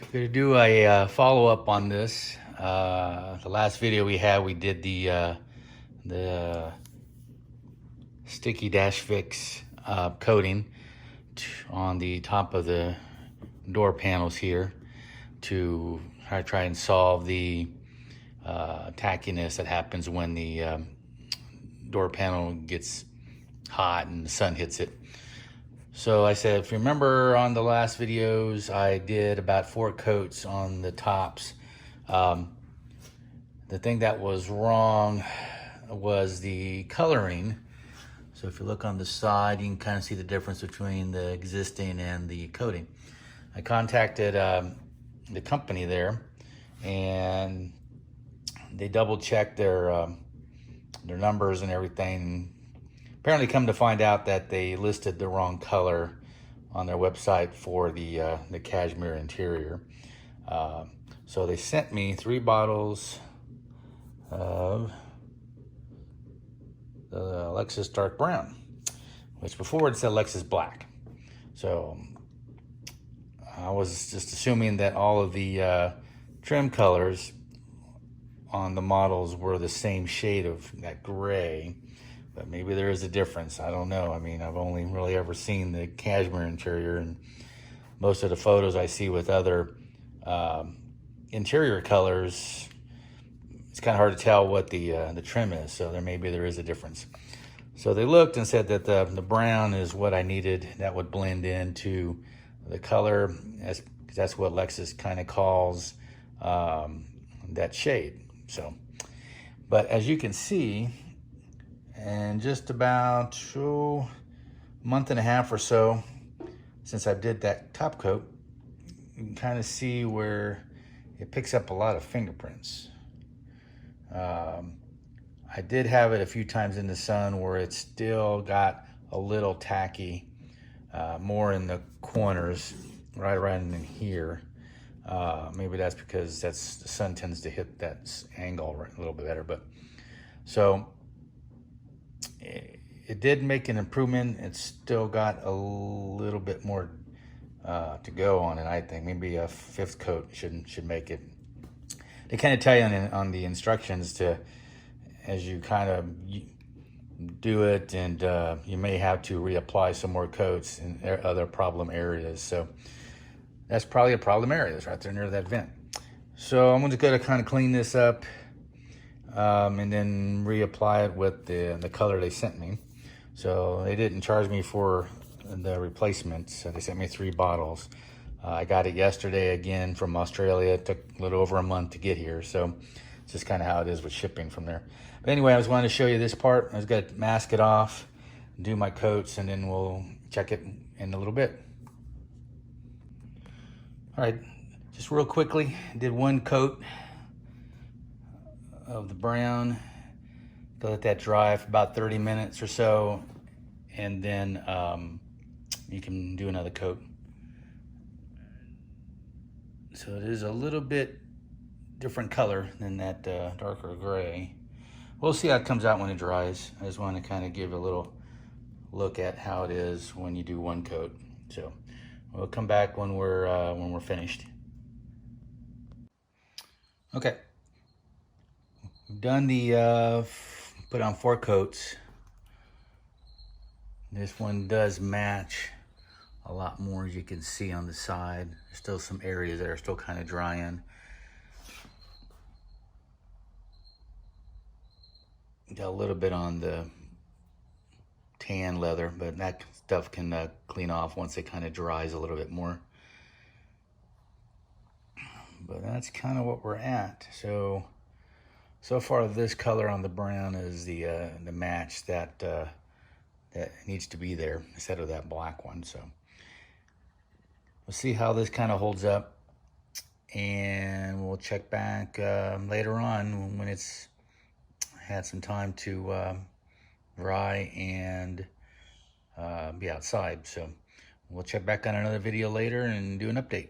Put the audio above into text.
I'm going to do a follow-up on this. The last video we had, we did the sticky dash fix coating on the top of the door panels here to try and solve the tackiness that happens when the door panel gets hot and the sun hits it. So I said, if you remember on the last videos, I did about 4 coats on the tops. The thing that was wrong was the coloring. So if you look on the side, you can kind of see the difference between the existing and the coating. I contacted the company there, and they double checked their numbers and everything. Apparently come to find out that they listed the wrong color on their website for the cashmere interior. So they sent me 3 bottles of the Lexus Dark Brown, which before it said Lexus Black. So I was just assuming that all of the trim colors on the models were the same shade of that gray. But maybe there is a difference. I don't know. I mean, I've only really ever seen the cashmere interior, and most of the photos I see with other interior colors, it's kind of hard to tell what the trim is. So maybe there is a difference. So they looked and said that the brown is what I needed. That would blend into the color. That's what Lexus kind of calls that shade. So, but as you can see, and just about a month and a half or so since I did that top coat, you can kind of see where it picks up a lot of fingerprints. I did have it a few times in the sun where it still got a little tacky, more in the corners, right in here. Maybe that's because the sun tends to hit that angle a little bit better. But so it did make an improvement. It's still got a little bit more to go on it. I think maybe a 5th coat should make it. They kind of tell you on the instructions to, as you kind of do it, and you may have to reapply some more coats in other problem areas. So that's probably a problem area. That's right there near that vent. So I'm going to go to kind of clean this up. And then reapply it with the color they sent me. So they didn't charge me for the replacement. So they sent me 3 bottles. I got it yesterday again from Australia. It took a little over a month to get here. So it's just kind of how it is with shipping from there. But anyway, I was wanting to show you this part. I was going to mask it off, do my coats, and then we'll check it in a little bit. All right, just real quickly, did 1 coat of the brown. Go let that dry for about 30 minutes or so, and then you can do another coat. So it is a little bit different color than that darker gray. We'll see how it comes out when it dries. I just want to kind of give a little look at how it is when you do 1 coat. So we'll come back when we're finished. Okay. We've done the put on 4 coats. This one does match a lot more, as you can see on the side. There's still some areas that are still kind of drying. Got a little bit on the tan leather, but that stuff can clean off once it kind of dries a little bit more. But that's kind of what we're at. So far, this color on the brown is the match that needs to be there instead of that black one. So we'll see how this kind of holds up, and we'll check back later on when it's had some time to dry and be outside. So we'll check back on another video later and do an update.